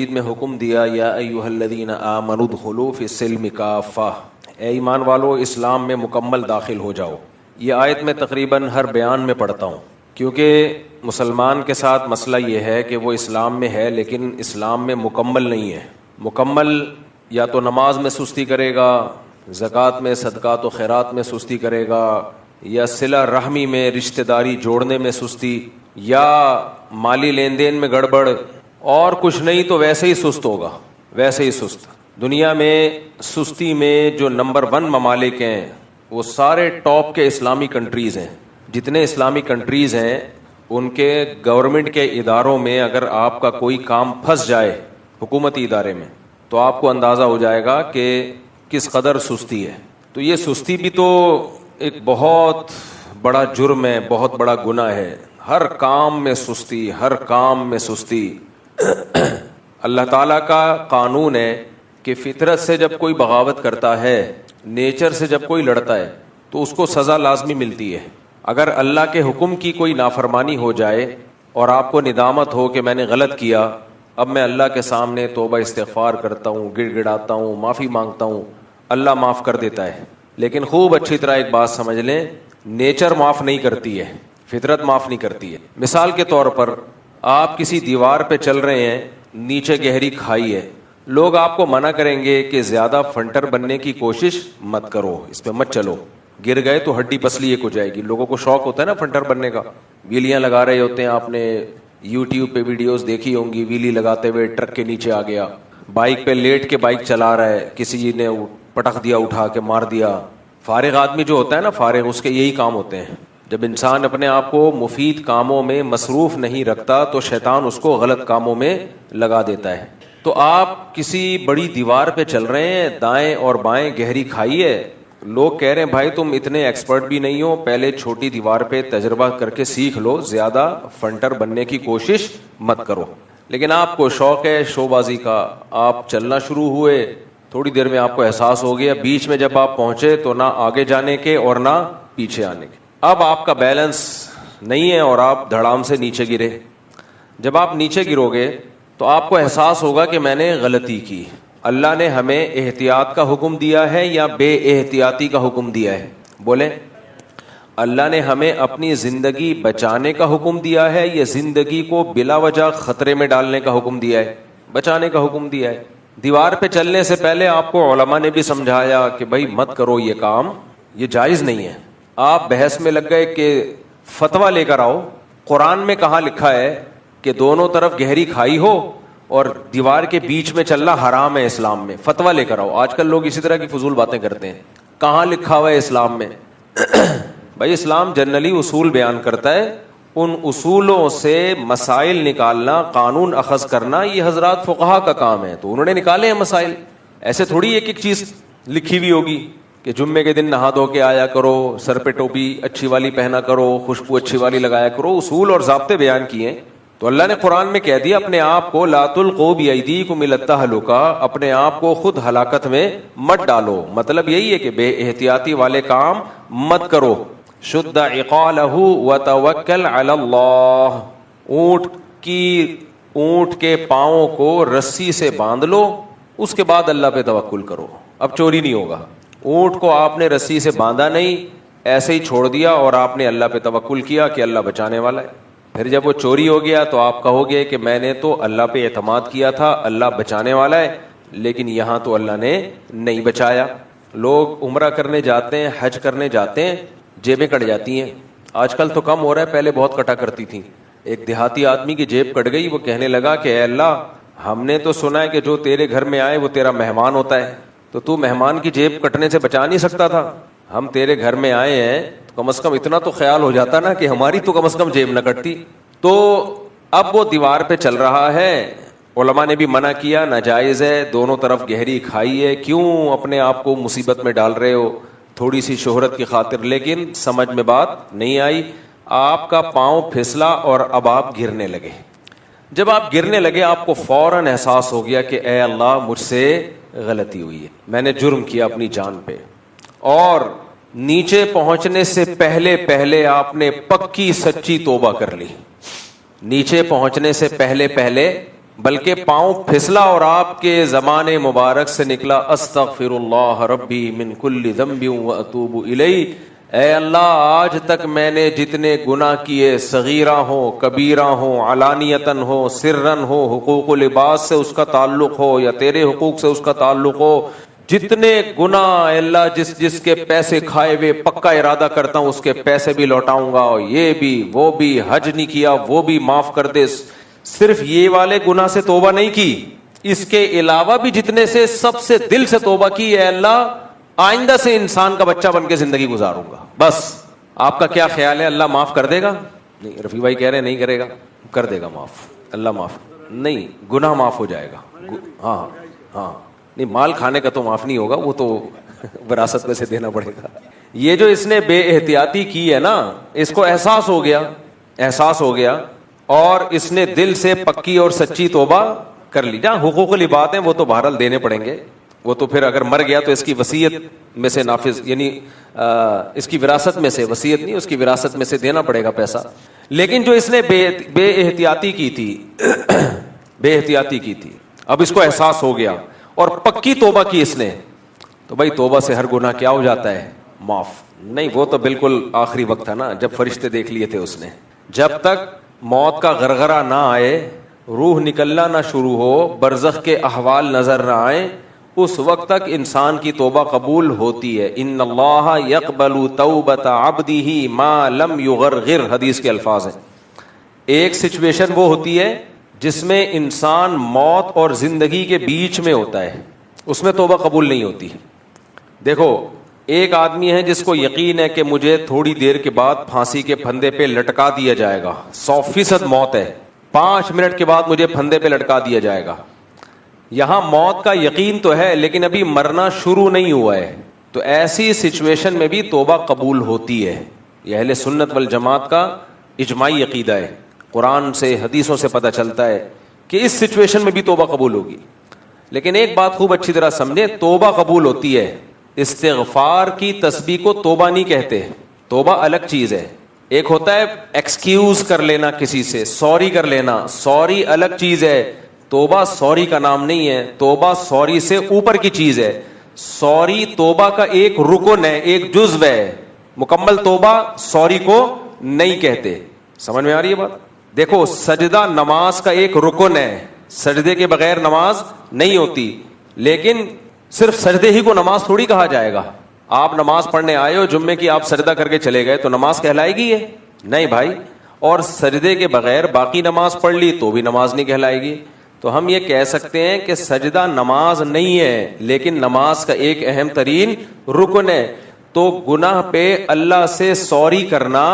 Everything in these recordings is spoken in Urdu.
میں حکم دیا یا ایھا الذین آمنوا ادخلوا فی السلم کافہ، اے ایمان والو اسلام میں مکمل داخل ہو جاؤ۔ یہ آیت میں تقریباً ہر بیان میں پڑھتا ہوں، کیونکہ مسلمان کے ساتھ مسئلہ یہ ہے کہ وہ اسلام میں ہے لیکن اسلام میں مکمل نہیں ہے۔ مکمل یا تو نماز میں سستی کرے گا، زکوٰۃ میں، صدقات و خیرات میں سستی کرے گا، یا صلہ رحمی میں، رشتہ داری جوڑنے میں سستی، یا مالی لین دین میں گڑبڑ، اور کچھ نہیں تو ویسے ہی سست ہوگا، ویسے ہی سست۔ دنیا میں سستی میں جو نمبر 1 ممالک ہیں وہ سارے ٹاپ کے اسلامی کنٹریز ہیں۔ جتنے اسلامی کنٹریز ہیں ان کے گورنمنٹ کے اداروں میں اگر آپ کا کوئی کام پھنس جائے حکومتی ادارے میں تو آپ کو اندازہ ہو جائے گا کہ کس قدر سستی ہے۔ تو یہ سستی بھی تو ایک بہت بڑا جرم ہے، بہت بڑا گناہ ہے۔ ہر کام میں سستی، ہر کام میں سستی۔ اللہ تعالیٰ کا قانون ہے کہ فطرت سے جب کوئی بغاوت کرتا ہے، نیچر سے جب کوئی لڑتا ہے تو اس کو سزا لازمی ملتی ہے۔ اگر اللہ کے حکم کی کوئی نافرمانی ہو جائے اور آپ کو ندامت ہو کہ میں نے غلط کیا، اب میں اللہ کے سامنے توبہ استغفار کرتا ہوں، گڑ گڑاتا ہوں، معافی مانگتا ہوں، اللہ معاف کر دیتا ہے۔ لیکن خوب اچھی طرح ایک بات سمجھ لیں، نیچر معاف نہیں کرتی ہے، فطرت معاف نہیں کرتی ہے۔ مثال کے طور پر آپ کسی دیوار پہ چل رہے ہیں، نیچے گہری کھائی ہے، لوگ آپ کو منع کریں گے کہ زیادہ فنٹر بننے کی کوشش مت کرو، اس پہ مت چلو، گر گئے تو ہڈی پسلی ایک ہو جائے گی۔ لوگوں کو شوق ہوتا ہے نا فنٹر بننے کا، ویلیاں لگا رہے ہوتے ہیں، آپ نے یوٹیوب پہ ویڈیوز دیکھی ہوں گی، ویلی لگاتے ہوئے ٹرک کے نیچے آ گیا، بائک پہ لیٹ کے بائک چلا رہا ہے، کسی نے پٹخ دیا، اٹھا کے مار دیا۔ فارغ آدمی جو ہوتا ہے نا، فارغ، اس کے یہی کام ہوتے ہیں۔ جب انسان اپنے آپ کو مفید کاموں میں مصروف نہیں رکھتا تو شیطان اس کو غلط کاموں میں لگا دیتا ہے۔ تو آپ کسی بڑی دیوار پہ چل رہے ہیں، دائیں اور بائیں گہری کھائی ہے، لوگ کہہ رہے ہیں بھائی تم اتنے ایکسپرٹ بھی نہیں ہو، پہلے چھوٹی دیوار پہ تجربہ کر کے سیکھ لو، زیادہ فنٹر بننے کی کوشش مت کرو۔ لیکن آپ کو شوق ہے شو بازی کا، آپ چلنا شروع ہوئے، تھوڑی دیر میں آپ کو احساس ہو گیا، بیچ میں جب آپ پہنچے تو نہ آگے جانے کے اور نہ پیچھے آنے کے، اب آپ کا بیلنس نہیں ہے اور آپ دھڑام سے نیچے گرے۔ جب آپ نیچے گرو گے تو آپ کو احساس ہوگا کہ میں نے غلطی کی۔ اللہ نے ہمیں احتیاط کا حکم دیا ہے یا بے احتیاطی کا حکم دیا ہے؟ بولیں، اللہ نے ہمیں اپنی زندگی بچانے کا حکم دیا ہے یا زندگی کو بلا وجہ خطرے میں ڈالنے کا حکم دیا ہے؟ بچانے کا حکم دیا ہے۔ دیوار پہ چلنے سے پہلے آپ کو علماء نے بھی سمجھایا کہ بھائی مت کرو یہ کام، یہ جائز نہیں ہے۔ آپ بحث میں لگ گئے کہ فتویٰ لے کر آؤ، قرآن میں کہاں لکھا ہے کہ دونوں طرف گہری کھائی ہو اور دیوار کے بیچ میں چلنا حرام ہے اسلام میں؟ فتویٰ لے کر آؤ۔ آج کل لوگ اسی طرح کی فضول باتیں کرتے ہیں، کہاں لکھا ہوا ہے اسلام میں؟ بھائی اسلام جنرلی اصول بیان کرتا ہے، ان اصولوں سے مسائل نکالنا، قانون اخذ کرنا، یہ حضرات فقہا کا کام ہے، تو انہوں نے نکالے ہیں مسائل۔ ایسے تھوڑی ایک ایک چیز لکھی ہوئی ہوگی کہ جمعے کے دن نہا دھو کے آیا کرو، سر پہ ٹوپی اچھی والی پہنا کرو، خوشبو اچھی والی لگایا کرو، اصول اور ضابطے بیان کیے۔ تو اللہ نے قرآن میں کہہ دیا اپنے آپ کو لا تلقوا بایدیکم الی التہلکہ، اپنے آپ کو خود ہلاکت میں مت ڈالو۔ مطلب یہی ہے کہ بے احتیاطی والے کام مت کرو۔ شد عقالہ وتوکل علی اللہ، اونٹ کے پاؤں کو رسی سے باندھ لو، اس کے بعد اللہ پہ توکل کرو۔ اب چوری نہیں ہوگا۔ اونٹ کو آپ نے رسی سے باندھا نہیں، ایسے ہی چھوڑ دیا اور آپ نے اللہ پہ توکل کیا کہ اللہ بچانے والا ہے۔ پھر جب وہ چوری ہو گیا تو آپ کہو گے کہ میں نے تو اللہ پہ اعتماد کیا تھا، اللہ بچانے والا ہے، لیکن یہاں تو اللہ نے نہیں بچایا۔ لوگ عمرہ کرنے جاتے ہیں، حج کرنے جاتے ہیں، جیبیں کٹ جاتی ہیں۔ آج کل تو کم ہو رہا ہے، پہلے بہت کٹا کرتی تھیں۔ ایک دیہاتی آدمی کی جیب کٹ گئی، وہ کہنے لگا کہ اے اللہ، ہم نے تو سنا ہے کہ جو تیرے گھر میں آئے وہ تیرا مہمان ہوتا ہے، تو مہمان کی جیب کٹنے سے بچا نہیں سکتا تھا؟ ہم تیرے گھر میں آئے ہیں، کم از کم اتنا تو خیال ہو جاتا نا کہ ہماری تو کم از کم جیب نہ کٹتی۔ تو اب وہ دیوار پہ چل رہا ہے، علماء نے بھی منع کیا ناجائز ہے، دونوں طرف گہری کھائی ہے، کیوں اپنے آپ کو مصیبت میں ڈال رہے ہو تھوڑی سی شہرت کی خاطر؟ لیکن سمجھ میں بات نہیں آئی، آپ کا پاؤں پھسلا اور اب آپ گرنے لگے۔ جب آپ گرنے لگے آپ کو فوراً احساس ہو گیا کہ اے اللہ مجھ سے غلطی ہوئی ہے، میں نے جرم کیا اپنی جان پہ، اور نیچے پہنچنے سے پہلے آپ نے پکی سچی توبہ کر لی۔ نیچے پہنچنے سے پہلے بلکہ پاؤں پھسلا اور آپ کے زبان مبارک سے نکلا استغفر اللہ ربی من کل ذنب واتوب الیہ، اے اللہ آج تک میں نے جتنے گناہ کیے، صغیرہ ہو کبیرہ ہو، علانیتاً ہو سرن ہو، حقوق و لباس سے اس کا تعلق ہو یا تیرے حقوق سے اس کا تعلق ہو، جتنے گناہ اے اللہ جس کے پیسے کھائے ہوئے پکا ارادہ کرتا ہوں اس کے پیسے بھی لوٹاؤں گا، اور یہ بھی وہ بھی، حج نہیں کیا وہ بھی معاف کر دے، صرف یہ والے گناہ سے توبہ نہیں کی، اس کے علاوہ بھی جتنے سے سب سے دل سے توبہ کی، اے اللہ آئندہ سے انسان کا بچہ بن کے زندگی گزاروں گا۔ بس آپ کا کیا خیال ہے، اللہ معاف کر دے گا؟ نہیں، رفیع بھائی کہہ رہے ہیں نہیں کرے گا، کر دے گا معاف، اللہ معاف نہیں، گناہ معاف ہو جائے گا۔ ہاں ہاں، نہیں مال کھانے کا تو معاف نہیں ہوگا، وہ تو وراثت میں سے دینا پڑے گا۔ یہ جو اس نے بے احتیاطی کی ہے نا، اس کو احساس ہو گیا اور اس نے دل سے پکی اور سچی توبہ کر لی۔ جہاں حقوق لی بات ہے وہ تو بہرحال دینے پڑیں گے، وہ تو پھر اگر مر گیا تو اس کی وصیت میں سے نافذ، یعنی اس کی وراثت میں سے، وصیت نہیں، اس کی وراثت میں سے دینا پڑے گا پیسہ۔ لیکن جو اس نے بے احتیاطی کی تھی، اب اس کو احساس ہو گیا اور پکی توبہ کی اس نے، تو بھائی توبہ سے ہر گناہ کیا ہو جاتا ہے؟ معاف۔ نہیں، وہ تو بالکل آخری وقت تھا نا جب فرشتے دیکھ لیے تھے اس نے، جب تک موت کا غرغرہ نہ آئے، روح نکلنا نہ شروع ہو، برزخ کے احوال نظر نہ آئے، اس وقت تک انسان کی توبہ قبول ہوتی ہے۔ ان اللہ یقبل توبۃ عبدہ ما لم یغرغر، حدیث کے الفاظ ہیں۔ ایک سچویشن وہ ہوتی ہے جس میں انسان موت اور زندگی کے بیچ میں ہوتا ہے، اس میں توبہ قبول نہیں ہوتی۔ دیکھو، ایک آدمی ہے جس کو یقین ہے کہ مجھے تھوڑی دیر کے بعد پھانسی کے پھندے پہ لٹکا دیا جائے گا، 100% موت ہے، 5 منٹ کے بعد مجھے پھندے پہ لٹکا دیا جائے گا۔ یہاں موت کا یقین تو ہے لیکن ابھی مرنا شروع نہیں ہوا ہے، تو ایسی سچویشن میں بھی توبہ قبول ہوتی ہے۔ یہ اہل سنت والجماعت کا اجماعی عقیدہ ہے، قرآن سے حدیثوں سے پتہ چلتا ہے کہ اس سچویشن میں بھی توبہ قبول ہوگی۔ لیکن ایک بات خوب اچھی طرح سمجھے، توبہ قبول ہوتی ہے، استغفار کی تسبیح کو توبہ نہیں کہتے، توبہ الگ چیز ہے۔ ایک ہوتا ہے ایکسکیوز کر لینا کسی سے، سوری کر لینا، سوری الگ چیز ہے، توبہ سوری کا نام نہیں ہے، توبہ سوری سے اوپر کی چیز ہے۔ سوری توبہ کا ایک رکن ہے، ایک جزو ہے، مکمل توبہ سوری کو نہیں کہتے۔ سمجھ میں آ رہی ہے بات؟ دیکھو، سجدہ نماز کا ایک رکن ہے، سجدے کے بغیر نماز نہیں ہوتی، لیکن صرف سجدے ہی کو نماز تھوڑی کہا جائے گا۔ آپ نماز پڑھنے آئے ہو، جمعے کی آپ سجدہ کر کے چلے گئے تو نماز کہلائے گی یہ؟ نہیں بھائی، اور سجدے کے بغیر باقی نماز پڑھ لی تو بھی نماز نہیں کہلائے گی۔ تو ہم یہ کہہ سکتے ہیں کہ سجدہ نماز نہیں ہے لیکن نماز کا ایک اہم ترین رکن ہے۔ تو گناہ پہ اللہ سے سوری کرنا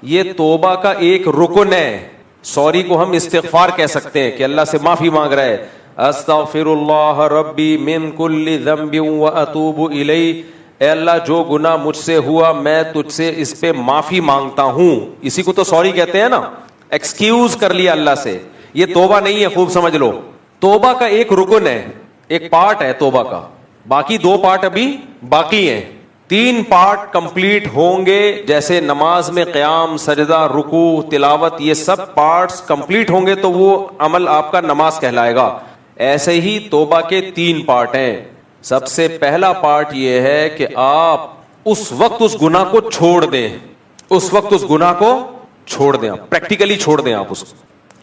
یہ توبہ کا ایک رکن ہے۔ سوری کو ہم استغفار کہہ سکتے ہیں کہ اللہ سے معافی مانگ رہا ہے، استغفر اللہ ربی من کل ذنب واتوب الیہ، اے اللہ جو گناہ مجھ سے ہوا میں تجھ سے اس پہ معافی مانگتا ہوں۔ اسی کو تو سوری کہتے ہیں نا، ایکسکیوز کر لیا اللہ سے۔ یہ توبہ نہیں ہے، خوب سمجھ لو، توبہ کا ایک رکن ہے، ایک پارٹ ہے توبہ کا، باقی 2 پارٹ ابھی باقی ہیں۔ 3 پارٹ کمپلیٹ ہوں گے، جیسے نماز میں قیام، سجدہ، رکوع، تلاوت، یہ سب پارٹس کمپلیٹ ہوں گے تو وہ عمل آپ کا نماز کہلائے گا۔ ایسے ہی توبہ کے 3 پارٹ ہیں۔ سب سے پہلا پارٹ یہ ہے کہ آپ اس وقت اس گناہ کو چھوڑ دیں، اس وقت اس گناہ کو چھوڑ دیں، پریکٹیکلی چھوڑ دیں آپ اس کو۔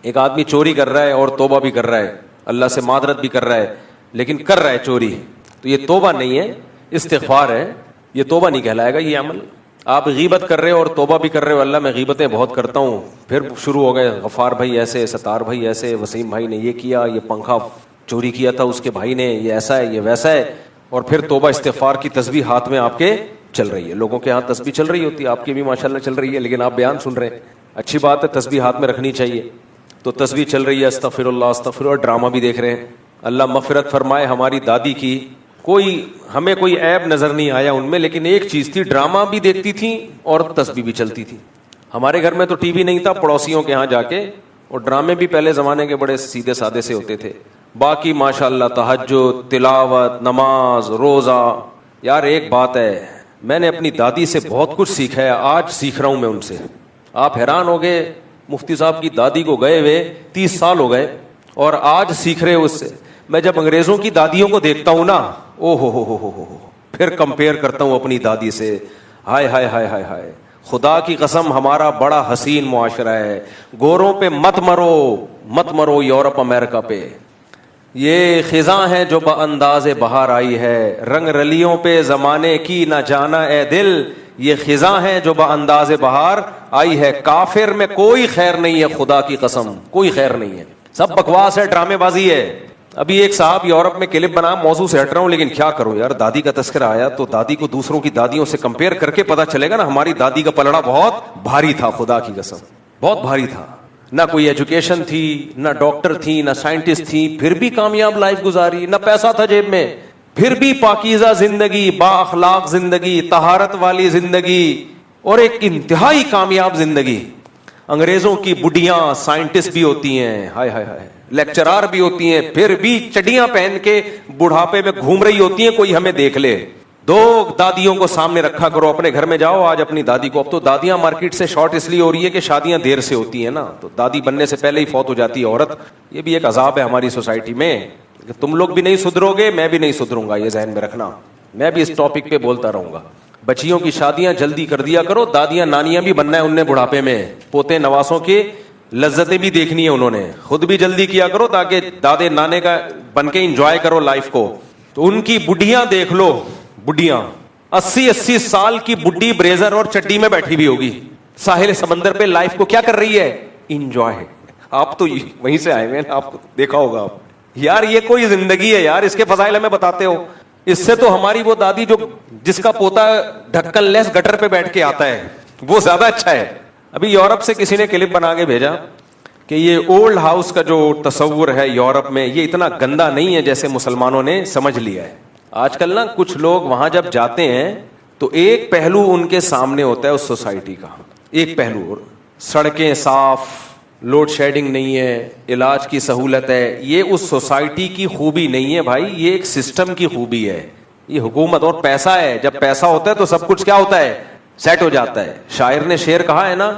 ایک آدمی چوری کر رہا ہے اور توبہ بھی کر رہا ہے، اللہ سے معذرت بھی کر رہا ہے، لیکن کر رہا ہے چوری، تو یہ توبہ نہیں ہے، استغفار ہے، یہ توبہ نہیں کہلائے گا یہ عمل۔ آپ غیبت کر رہے ہو اور توبہ بھی کر رہے ہو، اللہ میں غیبتیں بہت کرتا ہوں، پھر شروع ہو گئے غفار بھائی ایسے، ستار بھائی ایسے، وسیم بھائی نے یہ کیا، یہ پنکھا چوری کیا تھا اس کے بھائی نے، یہ ایسا ہے یہ ویسا ہے، اور پھر توبہ استغفار کی تسبیح ہاتھ میں آپ کے چل رہی ہے۔ لوگوں کے ہاں تسبیح چل رہی ہوتی ہے، آپ کی بھی ماشاءاللہ چل رہی ہے، لیکن آپ بیان سن رہے ہیں، اچھی بات ہے، تسبیح ہاتھ میں رکھنی چاہیے۔ تو تسبیح چل رہی ہے، استغفر اللہ استغفر اللہ، ڈرامہ بھی دیکھ رہے ہیں۔ اللہ مغفرت فرمائے ہماری دادی کی، ہمیں کوئی عیب نظر نہیں آیا ان میں، لیکن ایک چیز تھی، ڈرامہ بھی دیکھتی تھی اور تسبیح بھی چلتی تھی۔ ہمارے گھر میں تو ٹی وی نہیں تھا، پڑوسیوں کے ہاں جا کے، اور ڈرامے بھی پہلے زمانے کے بڑے سیدھے سادے سے ہوتے تھے، باقی ماشاءاللہ تہجد، تلاوت، نماز، روزہ۔ یار ایک بات ہے، میں نے اپنی دادی سے بہت کچھ سیکھا ہے، آج سیکھ رہا ہوں میں ان سے۔ آپ حیران ہو گئے، مفتی صاحب کی دادی کو گئے ہوئے 30 سال ہو گئے، اور آج سیکھ رہے ہو اس سے. میں جب انگریزوں کی دادیوں کو دیکھتا ہوں نا, او ہو, پھر کمپیئر کرتا ہوں اپنی دادی سے. ہائے ہائے ہائے ہائے ہائے, خدا کی قسم ہمارا بڑا حسین معاشرہ ہے. گوروں پہ مت مرو یورپ امریکہ پہ. یہ خزاں ہے جو بانداز بہار آئی ہے, رنگ رلیوں پہ زمانے کی نہ جانا اے دل. یہ خزاں ہے جو بانداز بہار آئی ہے. کافر میں کوئی خیر نہیں ہے, خدا کی قسم کوئی خیر نہیں ہے, سب بکواس ہے, ڈرامے بازی ہے. ابھی ایک صاحب یورپ میں کلپ بنا, موضوع سے ہٹ رہا ہوں لیکن کیا کروں یار, دادی کا تذکرہ آیا تو دادی کو دوسروں کی دادیوں سے کمپیئر کر کے پتا چلے گا نا, ہماری دادی کا پلڑا بہت بھاری تھا, خدا کی قسم بہت بھاری تھا. نہ کوئی ایجوکیشن تھی, نہ ڈاکٹر تھی, نہ سائنٹسٹ تھی, پھر بھی کامیاب لائف گزاری. نہ پیسہ تھا جیب میں, پھر بھی پاکیزہ زندگی, با اخلاق زندگی, طہارت والی زندگی, اور ایک انتہائی کامیاب زندگی. انگریزوں کی بڈیاں سائنٹسٹ بھی ہوتی ہیں, ہائے ہائے ہائے, لیکچرار بھی ہوتی ہیں, پھر بھی چڈیاں پہن کے بڑھاپے میں گھوم رہی ہوتی ہیں, کوئی ہمیں دیکھ لے. دو دادیوں کو سامنے رکھا کرو, اپنے گھر میں جاؤ آج اپنی دادی کو. اب تو دادیاں مارکیٹ سے شارٹ اس لیے ہو رہی ہے کہ شادیاں دیر سے ہوتی ہیں نا, تو دادی بننے سے پہلے ہی فوت ہو جاتی ہے عورت. یہ بھی ایک عذاب ہے ہماری سوسائٹی میں. تم لوگ بھی نہیں سدھرو گے, میں بھی نہیں سدھروں گا, یہ ذہن میں رکھنا. میں بھی اس ٹاپک پہ بولتا رہوں گا. بچیوں کی شادیاں جلدی کر دیا کرو, دادیاں نانیاں بھی بننا ہے ان نے بڑھاپے میں, پوتے نواسوں کی لذتیں بھی دیکھنی ہے انہوں نے. خود بھی جلدی کیا کرو تاکہ دادے نانے کا بن کے انجوائے کرو لائف کو. تو ان کی بڈیاں دیکھ لو, بڈیاں 80 سال کی بڈی بریزر اور چڈی میں بیٹھی بھی ہوگی ساحل سمندر پہ, لائف کو کیا کر رہی ہے, انجوائے. آپ تو وہیں سے آئے ہوئے ہیں, آپ کو دیکھا ہوگا آپ. یار یہ کوئی زندگی ہے یار, اس کے فضائل ہمیں بتاتے ہو. اس سے تو ہماری وہ دادی جو جس کا پوتا ڈھکن لیس گٹر پہ بیٹھ کے آتا ہے وہ زیادہ اچھا ہے. ابھی یورپ سے کسی نے کلپ بنا کے بھیجا کہ یہ اولڈ ہاؤس کا جو تصور ہے یورپ میں, یہ اتنا گندا نہیں ہے جیسے مسلمانوں نے سمجھ لیا ہے. آج کل نا کچھ لوگ وہاں جب جاتے ہیں تو ایک پہلو ان کے سامنے ہوتا ہے اس سوسائٹی کا, ایک پہلو, سڑکیں صاف, لوڈ شیڈنگ نہیں ہے, علاج کی سہولت ہے. یہ اس سوسائٹی کی خوبی نہیں ہے بھائی, یہ ایک سسٹم کی خوبی ہے. یہ حکومت اور پیسہ ہے, جب پیسہ ہوتا ہے تو سب کچھ کیا ہوتا ہے, سیٹ ہو جاتا ہے. شاعر نے شعر کہا ہے نا,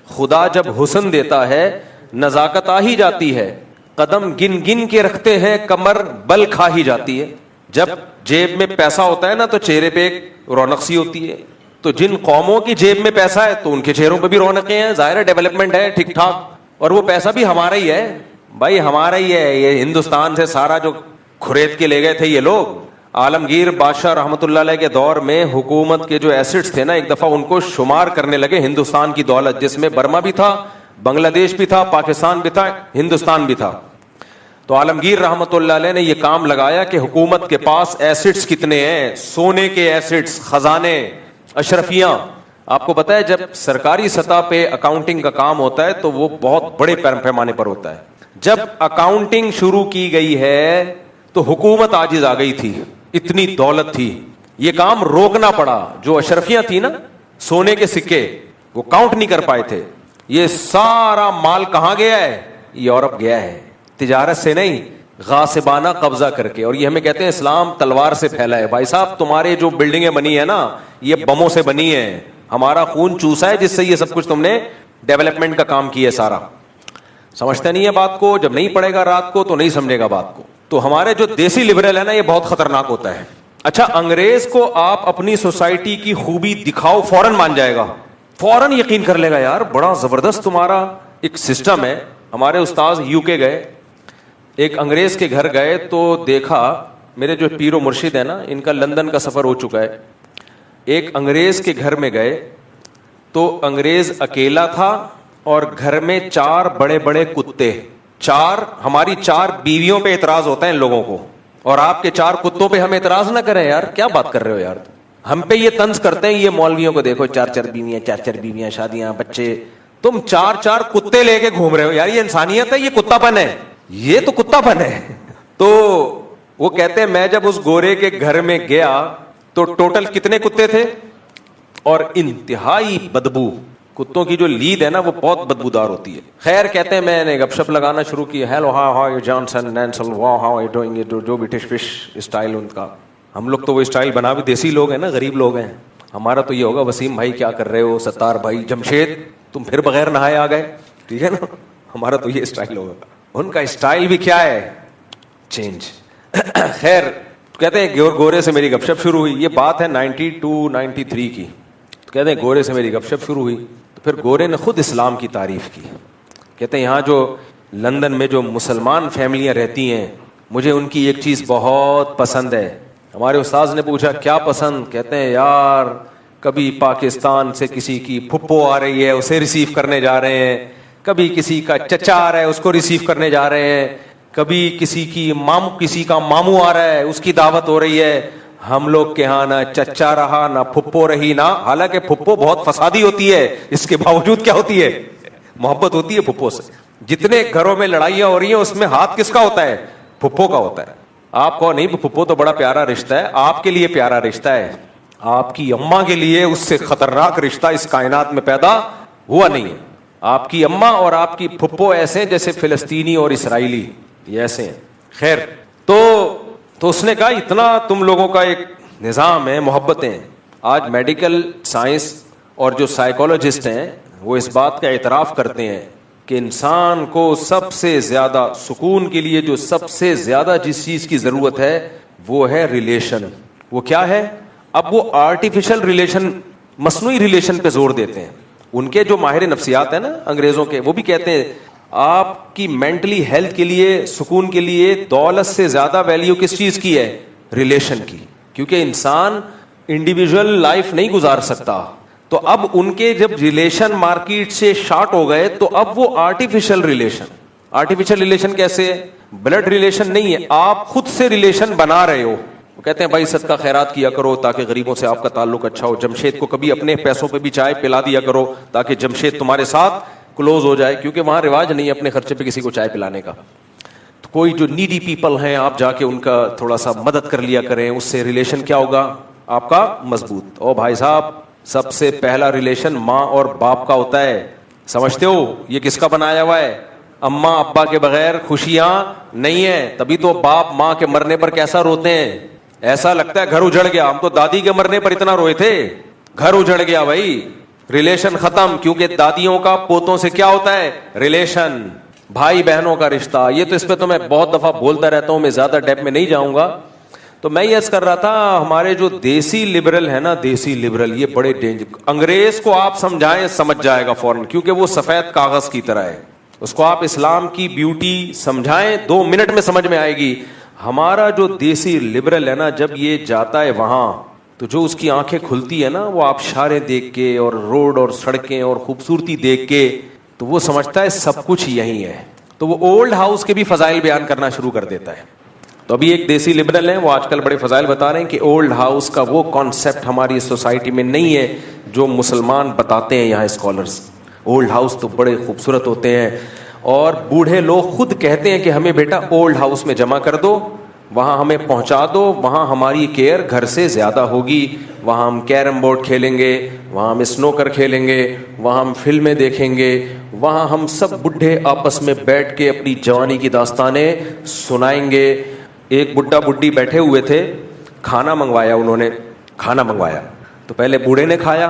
خدا جب حسن دیتا ہے نزاکت آ ہی جاتی ہے, قدم گن گن کے رکھتے ہیں کمر بل کھا ہی جاتی ہے. جب جیب میں پیسہ ہوتا ہے نا تو چہرے پہ ایک رونق سی ہوتی ہے. تو جن قوموں کی جیب میں پیسہ ہے تو ان کے چہروں پہ بھی رونقیں ہیں, ظاہر ہے ڈیولپمنٹ ہے ٹھیک ٹھاک, اور وہ پیسہ بھی ہمارا ہی ہے بھائی, ہمارا ہی ہے. یہ ہندوستان سے سارا جو کھرید کے لے گئے تھے یہ لوگ. عالمگیر بادشاہ رحمت اللہ علیہ کے دور میں حکومت کے جو ایسٹس تھے نا, ایک دفعہ ان کو شمار کرنے لگے ہندوستان کی دولت, جس میں برما بھی تھا, بنگلہ دیش بھی تھا, پاکستان بھی تھا, ہندوستان بھی تھا. تو عالمگیر رحمت اللہ علیہ نے یہ کام لگایا کہ حکومت کے پاس ایسٹس کتنے ہیں, سونے کے ایسٹس, خزانے, اشرفیاں. آپ کو پتا ہے جب سرکاری سطح پہ اکاؤنٹنگ کا کام ہوتا ہے تو وہ بہت بڑے پیمانے پر ہوتا ہے. جب اکاؤنٹنگ شروع کی گئی ہے تو حکومت عاجز آ گئی تھی, اتنی دولت تھی. یہ کام روکنا پڑا. جو اشرفیاں تھی نا, سونے کے سکے, وہ کاؤنٹ نہیں کر پائے تھے. یہ سارا مال کہاں گیا ہے, یورپ گیا ہے, تجارت سے نہیں, غاصبانہ قبضہ کر کے. اور یہ ہمیں کہتے ہیں اسلام تلوار سے پھیلا ہے. بھائی صاحب تمہارے جو بلڈنگیں بنی ہے نا یہ بموں سے بنی ہیں, ہمارا خون چوسا ہے جس سے یہ سب کچھ تم نے ڈیولپمنٹ کا کام کیا ہے سارا. سمجھتے نہیں ہے بات کو, جب نہیں پڑے گا رات کو تو نہیں سمجھے گا بات کو. تو ہمارے جو دیسی لبرل ہے نا یہ بہت خطرناک ہوتا ہے. اچھا, انگریز کو آپ اپنی سوسائٹی کی خوبی دکھاؤ, فوراً مان جائے گا, فوراً یقین کر لے گا, یار بڑا زبردست تمہارا ایک سسٹم ہے. ہمارے استاذ یو کے گئے, ایک انگریز کے گھر گئے تو دیکھا, میرے جو پیر و مرشد ہے نا ان کا لندن کا سفر ہو چکا ہے. ایک انگریز کے گھر میں گئے تو انگریز اکیلا تھا اور گھر میں 4 بڑے بڑے کتے. 4, ہماری 4 بیویوں پہ اعتراض ہوتا ہے ان لوگوں کو, اور آپ کے 4 کتوں پہ ہم اعتراض نہ کریں. یار کیا بات کر رہے ہو یار, ہم پہ یہ طنز کرتے ہیں. یہ مولویوں کو دیکھو, 4 بیویاں, 4 بیویاں, شادیاں, بچے. تم 4 کتے لے کے گھوم رہے ہو. یار یہ انسانیت ہے, یہ کتا پن ہے, یہ تو کتا پن ہے. تو وہ کہتے ہیں میں جب اس گورے کے گھر میں گیا تو ٹوٹل کتنے کتے تھے, اور انتہائی بدبو. کتوں کی جو لید ہے نا وہ بہت بدبودار ہوتی ہے. خیر کہتے ہیں میں نے گپ شپ لگانا شروع کی. ہیلو ہاؤ یو جانسن نینسل واو ہاؤ یو ڈوئنگ, جو بھی ٹش فش اسٹائل ان کا. ہم لوگ تو وہ اسٹائل بنا بھی, دیسی لوگ ہیں نا, غریب لوگ ہیں. ہمارا تو یہ ہوگا وسیم بھائی کیا کر رہے ہو, ستار بھائی, جمشید تم پھر بغیر نہائے آ گئے, ٹھیک ہے نا. ہمارا تو یہ اسٹائل ہوگا. ان کا اسٹائل بھی کیا ہے, چینج. خیر کہتے ہیں گورے سے میری گپ شپ شروع ہوئی, یہ بات ہے 92-93 کی. تو کہتے ہیں گورے سے میری گپ شپ شروع ہوئی, تو پھر گورے نے خود اسلام کی تعریف کی. کہتے ہیں یہاں جو لندن میں جو مسلمان فیملیاں رہتی ہیں, مجھے ان کی ایک چیز بہت پسند ہے. ہمارے استاذ نے پوچھا کیا پسند؟ کہتے ہیں یار کبھی پاکستان سے کسی کی پھپھو آ رہی ہے, اسے ریسیو کرنے جا رہے ہیں, کبھی کسی کا چچا آ رہا ہے, اس کو ریسیو کرنے جا رہے ہیں, کبھی کسی کا ماموں آ رہا ہے, اس کی دعوت ہو رہی ہے. ہم لوگ کے ہاں نہ چچا رہا نہ پھپھو رہی, نہ حالانکہ پھپھو بہت فسادی ہوتی ہے, اس کے باوجود کیا ہوتی ہے, محبت ہوتی ہے پھپھو سے. جتنے گھروں میں لڑائیاں ہو رہی ہیں اس میں ہاتھ کس کا ہوتا ہے؟ پھپھو کا ہوتا ہے. آپ کو نہیں, پھپھو تو بڑا پیارا رشتہ ہے, آپ کے لیے پیارا رشتہ ہے, آپ کی اماں کے لیے اس سے خطرناک رشتہ اس کائنات میں پیدا ہوا نہیں ہے. آپ کی اماں اور آپ کی پھپھو ایسے ہیں جیسے فلسطینی اور اسرائیلی, یہ ایسے ہیں. خیر تو اس نے کہا اتنا تم لوگوں کا ایک نظام ہے, محبتیں. آج میڈیکل سائنس اور جو سائیکولوجسٹ ہیں وہ اس بات کا اعتراف کرتے ہیں کہ انسان کو سب سے زیادہ سکون کے لیے جو سب سے زیادہ جس چیز کی ضرورت ہے وہ ہے ریلیشن. وہ کیا ہے؟ اب وہ آرٹیفیشل ریلیشن, مصنوعی ریلیشن پہ زور دیتے ہیں. ان کے جو ماہر نفسیات ہیں نا انگریزوں کے, وہ بھی کہتے ہیں آپ کی مینٹلی ہیلتھ کے لیے, سکون کے لیے دولت سے زیادہ ویلیو کس چیز کی ہے؟ ریلیشن کی. کیونکہ انسان انڈیویجول لائف نہیں گزار سکتا. تو اب ان کے جب ریلیشن مارکیٹ سے شارٹ ہو گئے تو اب وہ آرٹیفیشل ریلیشن کیسے ہے؟ بلڈ ریلیشن نہیں ہے, آپ خود سے ریلیشن بنا رہے ہو. وہ کہتے ہیں بھائی صدقہ خیرات کیا کرو تاکہ غریبوں سے آپ کا تعلق اچھا ہو. جمشید کو کبھی اپنے پیسوں پہ بھی چائے پلا دیا کرو تاکہ جمشید تمہارے ساتھ کلوز ہو جائے, کیونکہ وہاں رواج نہیں ہے اپنے خرچے پہ کسی کو چائے پلانے کا. تو کوئی جو نیڈی پیپل ہیں آپ جا کے ان کا تھوڑا سا مدد کر لیا کریں, اس سے ریلیشن کیا ہوگا آپ کا؟ مضبوط. او بھائی صاحب, سب سے پہلا ریلیشن ماں اور باپ کا ہوتا ہے. سمجھتے ہو یہ کس کا بنایا ہوا ہے؟ اماں ابا کے بغیر خوشیاں نہیں ہیں. تبھی تو باپ ماں کے مرنے پر کیسا روتے ہیں, ایسا لگتا ہے گھر اجڑ گیا. ہم تو دادی کے مرنے پر اتنا روئے تھے, گھر اجڑ گیا بھائی, ریلیشن ختم. کیونکہ دادیوں کا پوتوں سے کیا ہوتا ہے؟ ریلیشن. بھائی بہنوں کا رشتہ. یہ تو اس پہ تو میں بہت دفعہ بولتا رہتا ہوں, میں زیادہ ڈیپ میں نہیں جاؤں گا. تو میں یہ عرض کر رہا تھا ہمارے جو دیسی لبرل ہے نا, دیسی لبرل, یہ بڑے ڈینجر. انگریز کو آپ سمجھائیں سمجھ جائے گا فوراً, کیونکہ وہ سفید کاغذ کی طرح ہے. اس کو آپ اسلام کی بیوٹی سمجھائیں 2 منٹ میں سمجھ میں آئے گی. ہمارا جو دیسی لبرل ہے نا, جب یہ جاتا ہے وہاں تو جو اس کی آنکھیں کھلتی ہے نا, وہ آبشاریں دیکھ کے اور روڈ اور سڑکیں اور خوبصورتی دیکھ کے, تو وہ سمجھتا ہے سب کچھ یہی ہے. تو وہ اولڈ ہاؤس کے بھی فضائل بیان کرنا شروع کر دیتا ہے. تو ابھی ایک دیسی لبرل ہیں, وہ آج کل بڑے فضائل بتا رہے ہیں کہ اولڈ ہاؤس کا وہ کانسیپٹ ہماری سوسائٹی میں نہیں ہے جو مسلمان بتاتے ہیں یہاں اسکالرز. اولڈ ہاؤس تو بڑے خوبصورت ہوتے ہیں, اور بوڑھے لوگ خود کہتے ہیں کہ ہمیں بیٹا اولڈ ہاؤس میں جمع کر دو, وہاں ہمیں پہنچا دو, وہاں ہماری کیئر گھر سے زیادہ ہوگی, وہاں ہم کیرم بورڈ کھیلیں گے, وہاں ہم اسنوکر کھیلیں گے, وہاں ہم فلمیں دیکھیں گے, وہاں ہم سب بڈھے آپس میں بیٹھ کے اپنی جوانی کی داستانیں سنائیں گے. ایک بڈھا بڈھی بیٹھے ہوئے تھے, کھانا منگوایا انہوں نے, کھانا منگوایا تو پہلے بوڑھے نے کھایا,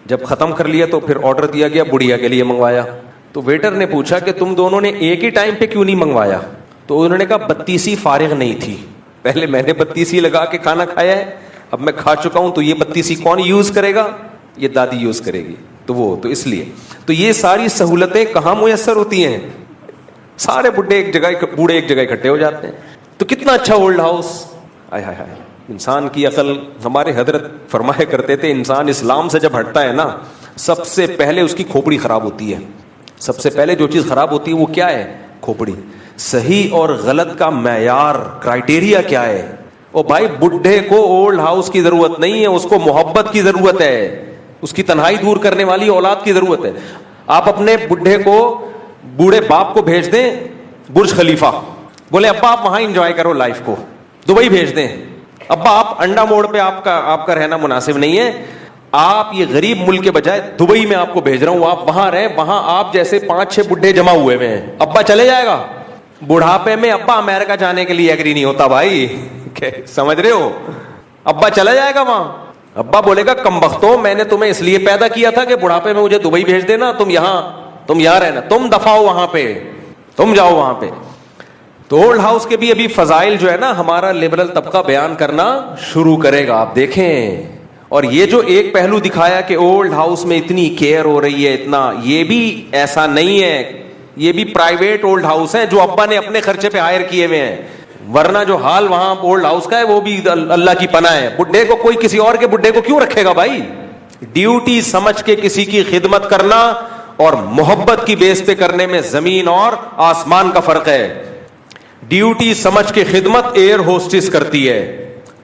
جب ختم کر لیا تو پھر آرڈر دیا گیا بڑھیا کے لیے منگوایا. تو ویٹر نے پوچھا کہ تم دونوں نے ایک ہی ٹائم پہ کیوں نہیں منگوایا؟ تو انہوں نے کہا 32 فارغ نہیں تھی, پہلے میں نے 32 لگا کے کھانا کھایا ہے, اب میں کھا چکا ہوں تو یہ 32 کون یوز کرے گا؟ یہ دادی یوز کرے گی. تو اس لیے تو یہ ساری سہولتیں کہاں میسر ہوتی ہیں؟ سارے بوڑھے ایک جگہ اکٹھے ہو جاتے ہیں. تو کتنا اچھا اولڈ ہاؤس. ہائے ہائے ہائے, انسان کی عقل. ہمارے حضرت فرمایا کرتے تھے انسان اسلام سے جب ہٹتا ہے نا, سب سے پہلے اس کی کھوپڑی خراب ہوتی ہے. سب سے پہلے جو چیز خراب ہوتی ہے وہ کیا ہے؟ کھوپڑی. صحیح اور غلط کا معیار, کرائٹیریا کیا ہے؟ او بھائی, بڈھے کو اولڈ ہاؤس کی ضرورت نہیں ہے, اس کو محبت کی ضرورت ہے, اس کی تنہائی دور کرنے والی اولاد کی ضرورت ہے. آپ اپنے بوڑھے باپ کو بھیج دیں برج خلیفہ, بولے ابا آپ وہاں انجوائے کرو لائف کو, دبئی بھیج دیں. ابا آپ انڈا موڑ پہ آپ کا رہنا مناسب نہیں ہے, آپ یہ غریب ملک کے بجائے دبئی میں آپ کو بھیج رہا ہوں, آپ وہاں رہیں, وہاں آپ جیسے 5-6 بڈھے جمع ہوئے ہوئے ہیں. ابا چلے جائے گا بڑھاپے میں, ابا امریکہ جانے کے لیے ایگری نہیں ہوتا بھائی, سمجھ رہے ہو؟ ابا چلا جائے گا وہاں, ابا بولے گا کمبختو, میں نے تمہیں اس لیے پیدا کیا تھا کہ بڑھاپے میں مجھے دبئی بھیج دینا, تم یہاں رہنا, تم دفاع وہاں پہ, تم جاؤ وہاں پہ. تو اولڈ ہاؤس کے بھی ابھی فضائل جو ہے نا ہمارا لبرل طبقہ بیان کرنا شروع کرے گا, آپ دیکھیں. اور یہ جو ایک پہلو دکھایا کہ اولڈ ہاؤس میں اتنی کیئر ہو رہی ہے اتنا, یہ بھی ایسا نہیں ہے, یہ بھی پرائیویٹ اولڈ ہاؤس ہیں جو ابا نے اپنے خرچے پہ ہائر کیے ہوئے ہیں, ورنہ جو حال وہاں اولڈ ہاؤس کا ہے وہ بھی اللہ کی پناہ ہے. بڈھے کو کوئی کسی اور کے بڈھے کو کیوں رکھے گا بھائی؟ ڈیوٹی سمجھ کے کسی کی خدمت کرنا اور محبت کی بیس پہ کرنے میں زمین اور آسمان کا فرق ہے. ڈیوٹی سمجھ کے خدمت ایئر ہوسٹس کرتی ہے,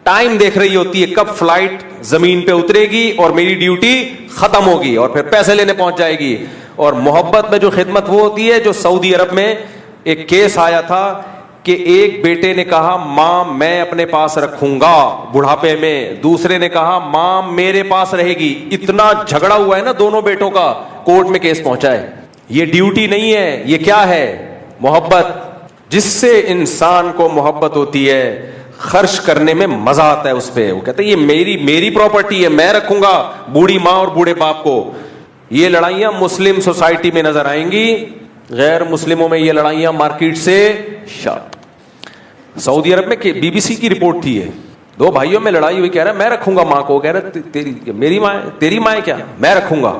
ٹائم دیکھ رہی ہوتی ہے کب فلائٹ زمین پہ اترے گی اور میری ڈیوٹی ختم ہوگی اور پھر پیسے لینے پہنچ جائے گی. اور محبت میں جو خدمت وہ ہوتی ہے جو سعودی عرب میں ایک کیس آیا تھا کہ ایک بیٹے نے کہا ماں میں اپنے پاس رکھوں گا بڑھاپے میں, دوسرے نے کہا ماں میرے پاس رہے گی. اتنا جھگڑا ہوا ہے نا دونوں بیٹوں کا, کورٹ میں کیس پہنچا ہے. یہ ڈیوٹی نہیں ہے, یہ کیا ہے؟ محبت. جس سے انسان کو محبت ہوتی ہے خرچ کرنے میں مزہ آتا ہے اس پہ. وہ کہتے ہیں یہ میری پراپرٹی ہے, میں رکھوں گا بوڑھی ماں اور بوڑھے باپ کو. یہ لڑائیاں مسلم سوسائٹی میں نظر آئیں گی, غیر مسلموں میں یہ لڑائیاں مارکیٹ سے شارپ. سعودی عرب میں بی بی سی کی رپورٹ تھی, ہے دو بھائیوں میں لڑائی ہوئی, کہہ رہا میں رکھوں گا ماں کو, کہہ رہا میری ماں تیری ماں کیا, میں رکھوں گا.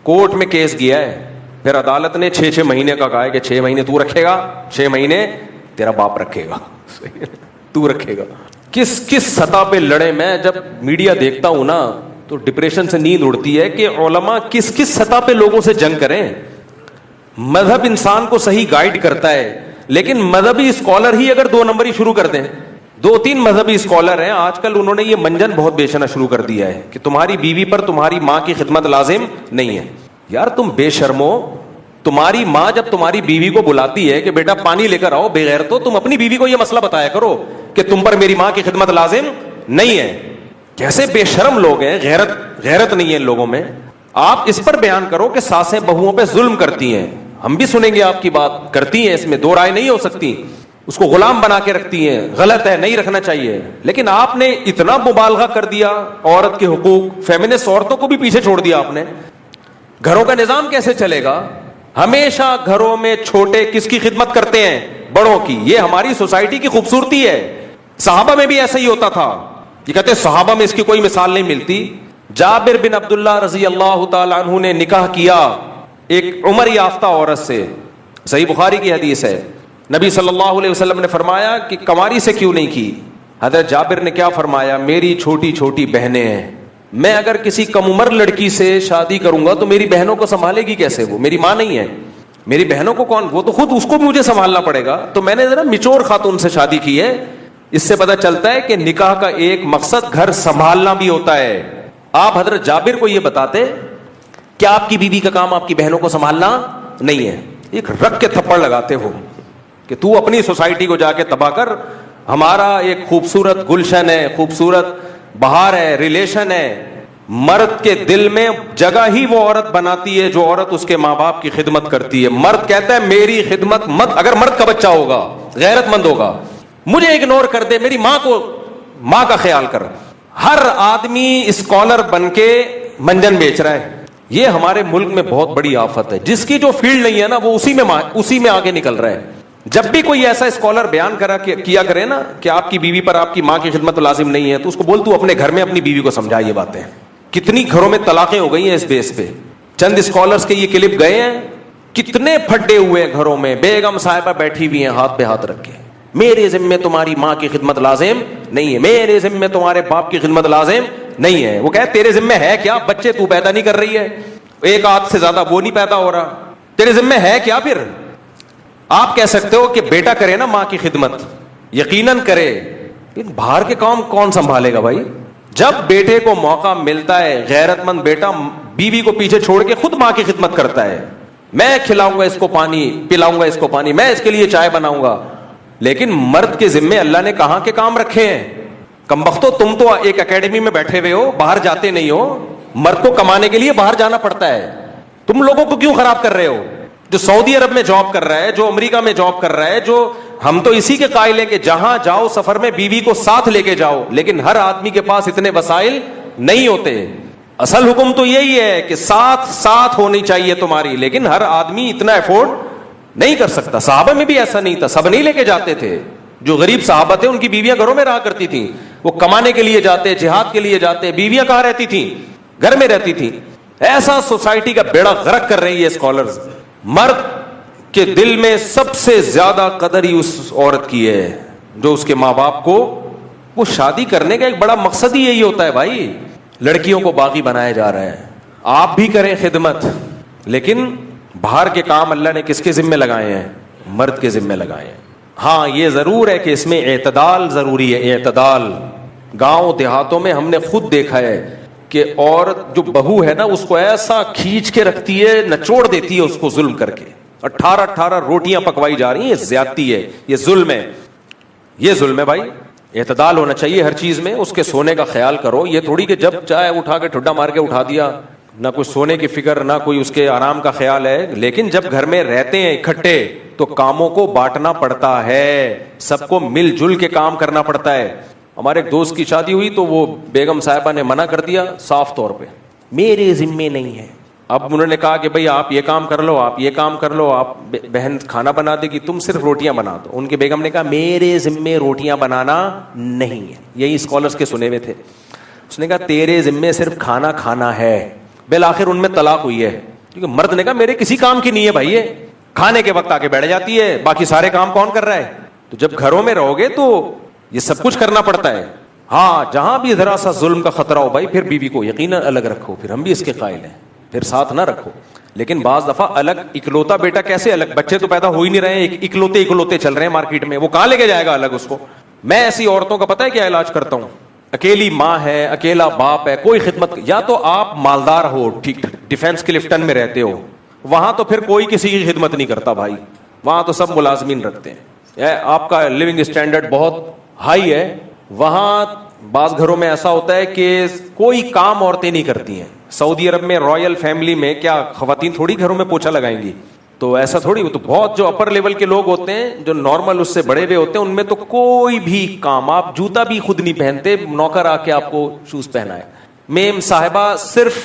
کورٹ میں کیس گیا ہے, پھر عدالت نے 6 مہینے کا کہا ہے کہ 6 مہینے تو رکھے گا, 6 مہینے تیرا باپ رکھے گا, تو رکھے گا. کس سطح پہ لڑے. میں جب میڈیا دیکھتا ہوں نا تو ڈپریشن سے نیند اڑتی ہے کہ علماء کس سطح پہ لوگوں سے جنگ کریں. مذہب انسان کو صحیح گائیڈ کرتا ہے, لیکن مذہبی اسکالر ہی اگر 2 نمبری شروع کر دیں, 2-3 مذہبی اسکالر ہیں آج کل, انہوں نے یہ منجن بہت بیچنا شروع کر دیا ہے کہ تمہاری بیوی پر تمہاری ماں کی خدمت لازم نہیں ہے. یار تم بے شرمو, تمہاری ماں جب تمہاری بیوی کو بلاتی ہے کہ بیٹا پانی لے کر آؤ, بغیر تو تم اپنی بیوی کو یہ مسئلہ بتایا کرو کہ تم پر میری ماں کی خدمت لازم نہیں ہے. کیسے بے شرم لوگ ہیں, غیرت نہیں ہے ان لوگوں میں. آپ اس پر بیان کرو کہ ساسیں بہوؤں پہ ظلم کرتی ہیں, ہم بھی سنیں گے آپ کی بات, کرتی ہیں, اس میں دو رائے نہیں ہو سکتی. اس کو غلام بنا کے رکھتی ہیں, غلط ہے, نہیں رکھنا چاہیے. لیکن آپ نے اتنا مبالغہ کر دیا عورت کے حقوق, فیمنسٹ عورتوں کو بھی پیچھے چھوڑ دیا آپ نے. گھروں کا نظام کیسے چلے گا؟ ہمیشہ گھروں میں چھوٹے کس کی خدمت کرتے ہیں؟ بڑوں کی. یہ ہماری سوسائٹی کی خوبصورتی ہے. صحابہ میں بھی ایسا ہی ہوتا تھا. یہ کہتے ہیں صحابہ میں اس کی کوئی مثال نہیں ملتی. جابر بن عبداللہ رضی اللہ تعالی عنہ نے نکاح کیا ایک عمر یافتہ عورت سے, صحیح بخاری کی حدیث ہے. نبی صلی اللہ علیہ وسلم نے فرمایا کہ کنواری سے کیوں نہیں کی؟ حضرت جابر نے کیا فرمایا, میری چھوٹی چھوٹی بہنیں ہیں, میں اگر کسی کم عمر لڑکی سے شادی کروں گا تو میری بہنوں کو سنبھالے گی کیسے؟ وہ میری ماں نہیں ہے, میری بہنوں کو کون, وہ تو خود اس کو بھی مجھے سنبھالنا پڑے گا. تو میں نے ذرا میچور خاتون سے شادی کی ہے. اس سے پتہ چلتا ہے کہ نکاح کا ایک مقصد گھر سنبھالنا بھی ہوتا ہے. آپ حضرت جابر کو یہ بتاتے کہ آپ کی بیوی کا کام آپ کی بہنوں کو سنبھالنا نہیں ہے, ایک رکھ کے تھپڑ لگاتے ہو کہ تو اپنی سوسائٹی کو جا کے تباہ کر. ہمارا ایک خوبصورت گلشن ہے, خوبصورت بہار ہے, ریلیشن ہے. مرد کے دل میں جگہ ہی وہ عورت بناتی ہے جو عورت اس کے ماں باپ کی خدمت کرتی ہے. مرد کہتا ہے میری خدمت مت, اگر مرد کا بچہ ہوگا غیرت مند ہوگا, مجھے اگنور کر دے, میری ماں کا خیال کر. ہر آدمی اسکالر بن کے منجن بیچ رہا ہے. یہ ہمارے ملک میں بہت بڑی آفت ہے. جس کی جو فیلڈ نہیں ہے نا وہ اسی میں آگے نکل رہا ہے. جب بھی کوئی ایسا اسکالر بیان کیا کرے نا کہ آپ کی بیوی پر آپ کی ماں کی خدمت لازم نہیں ہے, تو اس کو بول تو اپنے گھر میں اپنی بیوی کو سمجھا یہ باتیں. کتنی گھروں میں طلاقیں ہو گئی ہیں اس بیس پہ. چند اسکالرز کے یہ کلپ گئے ہیں, کتنے پھڈے ہوئے گھروں میں بیگم صاحبہ بیٹھی ہوئی ہیں ہاتھ پہ ہاتھ رکھ کے, میرے ذمے تمہاری ماں کی خدمت لازم نہیں ہے, میرے ذمے تمہارے باپ کی خدمت لازم نہیں ہے. وہ کہے تیرے ذمے ہے کیا؟ بچے تو پیدا نہیں کر رہی ہے, ایک ہاتھ سے زیادہ وہ نہیں پیدا ہو رہا, تیرے ذمے ہے کیا؟ پھر آپ کہہ سکتے ہو کہ بیٹا کرے نا ماں کی خدمت, یقیناً کرے, باہر کے کام کون سنبھالے گا بھائی؟ جب بیٹے کو موقع ملتا ہے, غیرت مند بیٹا بیوی کو پیچھے چھوڑ کے خود ماں کی خدمت کرتا ہے. میں کھلاؤں گا اس کو پانی, پلاؤں گا اس کو پانی, میں اس کے لیے چائے بناؤں گا. لیکن مرد کے ذمے اللہ نے کہاں کے کام رکھے ہیں؟ کمبختو, تم تو ایک اکیڈمی میں بیٹھے ہوئے ہو, باہر جاتے نہیں ہو. مرد کو کمانے کے لیے باہر جانا پڑتا ہے. تم لوگوں کو کیوں خراب کر رہے ہو؟ جو سعودی عرب میں جاب کر رہا ہے, جو امریکہ میں جاب کر رہا ہے, جو ہم تو اسی کے قائل ہیں کہ جہاں جاؤ سفر میں بیوی کو ساتھ لے کے جاؤ, لیکن ہر آدمی کے پاس اتنے وسائل نہیں ہوتے. اصل حکم تو یہی ہے کہ ساتھ ہونی چاہیے تمہاری, لیکن ہر آدمی اتنا افورڈ نہیں کر سکتا. صحابہ میں بھی ایسا نہیں تھا, سب نہیں لے کے جاتے تھے. جو غریب صحابہ تھے ان کی بیویاں گھروں میں رہا کرتی تھیں, وہ کمانے کے لیے جاتے, جہاد کے لیے جاتے, بیویاں کہاں رہتی تھیں؟ گھر میں رہتی تھیں. ایسا سوسائٹی کا بیڑا غرق کر رہی ہے اسکالرز. مرد کے دل میں سب سے زیادہ قدر ہی اس عورت کی ہے جو اس کے ماں باپ کو, وہ شادی کرنے کا ایک بڑا مقصد ہی یہی ہوتا ہے بھائی. لڑکیوں کو باغی بنایا جا رہا ہے. آپ بھی کریں خدمت, لیکن باہر کے کام اللہ نے کس کے ذمہ لگائے ہیں؟ مرد کے ذمہ لگائے ہیں. ہاں یہ ضرور ہے کہ اس میں اعتدال ضروری ہے, اعتدال. گاؤں دیہاتوں میں ہم نے خود دیکھا ہے کہ عورت جو بہو ہے نا اس کو ایسا کھینچ کے رکھتی ہے, نچوڑ دیتی ہے اس کو ظلم کر کے. 18 روٹیاں پکوائی جا رہی ہیں, یہ زیادتی ہے, یہ ظلم ہے, یہ ظلم ہے بھائی. اعتدال ہونا چاہیے ہر چیز میں. اس کے سونے کا خیال کرو, یہ تھوڑی کہ جب چاہے اٹھا کے ٹھڈا مار کے اٹھا دیا, نہ کوئی سونے کی فکر نہ کوئی اس کے آرام کا خیال ہے. لیکن جب گھر میں رہتے ہیں اکٹھے تو کاموں کو بانٹنا پڑتا ہے, سب کو مل جل کے کام کرنا پڑتا ہے. ہمارے ایک دوست کی شادی ہوئی تو وہ بیگم صاحبہ نے منع کر دیا صاف طور پہ, میرے ذمے نہیں ہے. اب انہوں نے کہا کہ بھئی آپ یہ کام کر لو, آپ یہ کام کر لو, آپ بہن کھانا بنا دے گی, تم صرف روٹیاں بنا دو. ان کے بیگم نے کہا میرے ذمے روٹیاں بنانا نہیں ہے. یہی اسکالرس کے سنے ہوئے تھے. اس نے کہا تیرے ذمے صرف کھانا کھانا ہے. بالآخر ان میں طلاق ہوئی ہے, کیونکہ مرد نے کہا میرے کسی کام کی نہیں ہے بھائی, یہ کھانے کے وقت آ کے بیٹھ جاتی ہے, باقی سارے کام کون کر رہا ہے. تو جب گھروں میں رہو گے تو یہ سب کچھ کرنا پڑتا ہے. ہاں جہاں بھی ذرا سا ظلم کا خطرہ ہو بھائی, پھر بیوی کو یقیناً الگ رکھو, پھر ہم بھی اس کے قائل ہیں, پھر ساتھ نہ رکھو. لیکن بعض دفعہ الگ, اکلوتا بیٹا کیسے الگ, بچے تو پیدا ہو ہی نہیں رہے ہیں, اکلوتے چل رہے ہیں مارکیٹ میں, وہ کہاں لے کے جائے گا الگ اس کو. میں ایسی عورتوں کا پتہ ہے کیا علاج کرتا ہوں, اکیلی ماں ہے, اکیلا باپ ہے, کوئی خدمت, یا تو آپ مالدار ہو, ٹھیک ڈیفینس کلفٹن میں رہتے ہو, وہاں تو پھر کوئی کسی کی خدمت نہیں کرتا بھائی, وہاں تو سب ملازمین رکھتے ہیں, آپ کا لیونگ اسٹینڈرڈ بہت ہائی ہے. وہاں بعض گھروں میں ایسا ہوتا ہے کہ کوئی کام عورتیں نہیں کرتی ہیں. سعودی عرب میں رائل فیملی میں کیا خواتین تھوڑی گھروں میں پوچھا لگائیں گی؟ تو ایسا تھوڑی. وہ تو بہت جو اپر لیول کے لوگ ہوتے ہیں, جو نارمل اس سے بڑے ہوئے ہوتے ہیں, ان میں تو کوئی بھی کام, آپ جوتا بھی خود نہیں پہنتے, نوکر آ کے آپ کو شوز پہنا ہے. میم صاحبہ صرف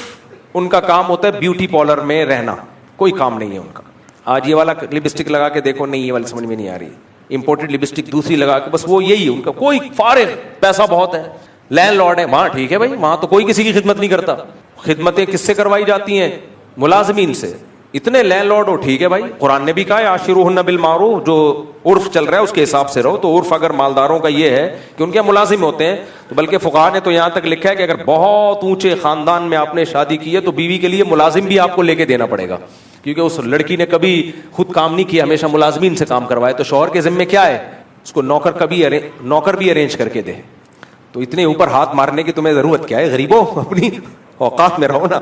ان کا کام ہوتا ہے بیوٹی پارلر میں رہنا, کوئی کام نہیں ہے ان کا. آج یہ والا لپسٹک لگا کے دیکھو, نہیں یہ والی سمجھ میں نہیں آ رہی, امپورٹڈ لپسٹک دوسری لگا کے, بس وہ یہی ہے ان کا. کوئی فارغ, پیسہ بہت ہے, لینڈ لارڈ ہے وہاں, ٹھیک ہے بھائی, وہاں تو کوئی کسی کی خدمت نہیں کرتا. خدمتیں کس سے کروائی جاتی ہیں؟ ملازمین سے. اتنے لینڈ لارڈ ہو, ٹھیک ہے بھائی, قرآن نے بھی کہا ہے عاشروہن بالمعروف, جو عرف چل رہا ہے اس کے حساب سے رہو. تو عرف اگر مالداروں کا یہ ہے کہ ان کے ملازم ہوتے ہیں, تو بلکہ فقہاء نے تو یہاں تک لکھا ہے کہ اگر بہت اونچے خاندان میں آپ نے شادی کی ہے تو بیوی کے لیے ملازم بھی آپ کو لے کے دینا پڑے گا, کیونکہ اس لڑکی نے کبھی خود کام نہیں کیا, ہمیشہ ملازمین سے کام کروائے. تو شوہر کے ذمہ کیا ہے, اس کو نوکر بھی ارینج کر کے دے. تو اتنے اوپر ہاتھ مارنے کی تمہیں ضرورت کیا ہے؟ غریبوں, اپنی اوقات میں رہو نا.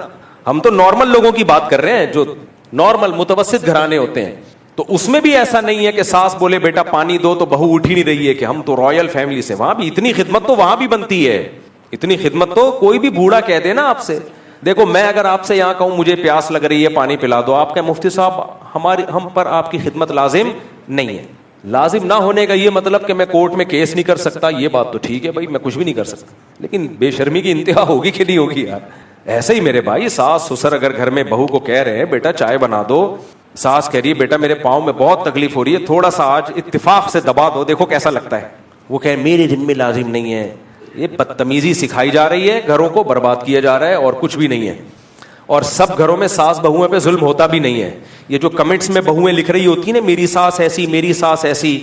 ہم تو نارمل لوگوں کی بات کر رہے ہیں جو نارمل متوسط گھرانے ہوتے ہیں. تو اس میں بھی ایسا نہیں ہے کہ ساس بولے بیٹا پانی دو تو بہو اٹھ ہی نہیں رہی ہے کہ ہم تو رائل فیملی سے. وہاں بھی اتنی خدمت تو وہاں بھی بنتی ہے, اتنی خدمت تو کوئی بھی بوڑھا کہہ دے نا آپ سے. دیکھو میں اگر آپ سے یہاں کہوں مجھے پیاس لگ رہی ہے پانی پلا دو, آپ کہ مفتی صاحب ہم پر آپ کی خدمت لازم نہیں ہے. لازم نہ ہونے کا یہ مطلب کہ میں کورٹ میں کیس نہیں کر سکتا, یہ بات تو ٹھیک ہے بھائی, میں کچھ بھی نہیں کر سکتا, لیکن بے شرمی کی انتہا ہوگی کہ نہیں ہوگی یار. ایسے ہی میرے بھائی, ساس سسر اگر گھر میں بہو کو کہہ رہے ہیں بیٹا چائے بنا دو, ساس کہہ رہی ہے بیٹا میرے پاؤں میں بہت تکلیف ہو رہی ہے, تھوڑا سا آج اتفاق سے دبا دو, دیکھو کیسا لگتا ہے. وہ کہ میرے ذمہ لازم نہیں ہے. یہ بدتمیزی سکھائی جا رہی ہے, گھروں کو برباد کیا جا رہا ہے, اور کچھ بھی نہیں ہے. اور سب گھروں میں ساس بہویں پہ ظلم ہوتا بھی نہیں ہے. یہ جو کمنٹس میں بہویں لکھ رہی ہوتی ہیں نا, میری ساس ایسی, میری ساس ایسی,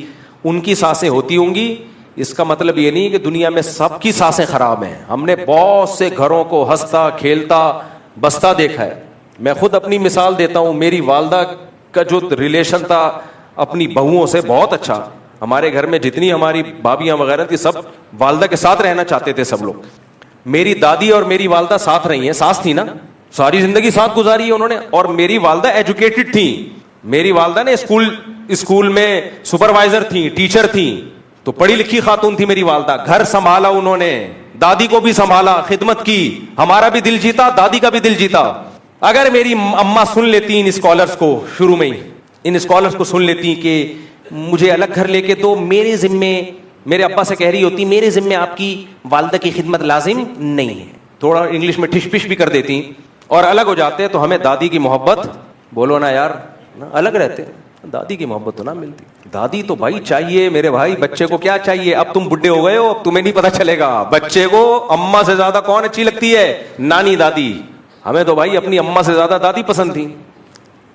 ان کی ساسیں ہوتی ہوں گی, اس کا مطلب یہ نہیں کہ دنیا میں سب کی ساسیں خراب ہیں. ہم نے بہت سے گھروں کو ہنستا کھیلتا بستا دیکھا ہے. میں خود اپنی مثال دیتا ہوں, میری والدہ کا جو ریلیشن تھا اپنی بہوؤں سے بہت اچھا. ہمارے گھر میں جتنی ہماری بھابیاں وغیرہ تھی سب والدہ کے ساتھ رہنا چاہتے تھے سب لوگ. میری دادی اور میری والدہ ساتھ رہی ہیں, ساس تھی نا, ساری زندگی ساتھ گزاری ہے انہوں نے. اور میری والدہ ایجوکیٹڈ تھیں, میری والدہ نے اسکول میں سپروائزر تھیں, ٹیچر تھیں, تو پڑھی لکھی خاتون تھی میری والدہ. گھر سنبھالا انہوں نے, دادی کو بھی سنبھالا, خدمت کی, ہمارا بھی دل جیتا, دادی کا بھی دل جیتا. اگر میری اماں سن لیتی ان اسکالرس کو, شروع میں ہی ان اسکالرس کو سن لیتی کہ مجھے الگ گھر لے کے تو میرے ذمے, میرے ابا سے کہہ رہی ہوتی میرے ذمے آپ کی والدہ کی خدمت لازم نہیں ہے, تھوڑا انگلش میں ٹھش پش بھی کر دیتی اور الگ ہو جاتے, تو ہمیں دادی کی محبت, بولو نا یار, الگ رہتے. دادی کی محبت تو نہ ملتی. دادی تو بھائی چاہیے میرے بھائی. بچے کو کیا چاہیے؟ اب تم بڈھے ہو گئے ہو, اب تمہیں نہیں پتا چلے گا. بچے کو اماں سے زیادہ کون اچھی لگتی ہے؟ نانی دادی. ہمیں تو بھائی اپنی اماں سے زیادہ دادی پسند تھی,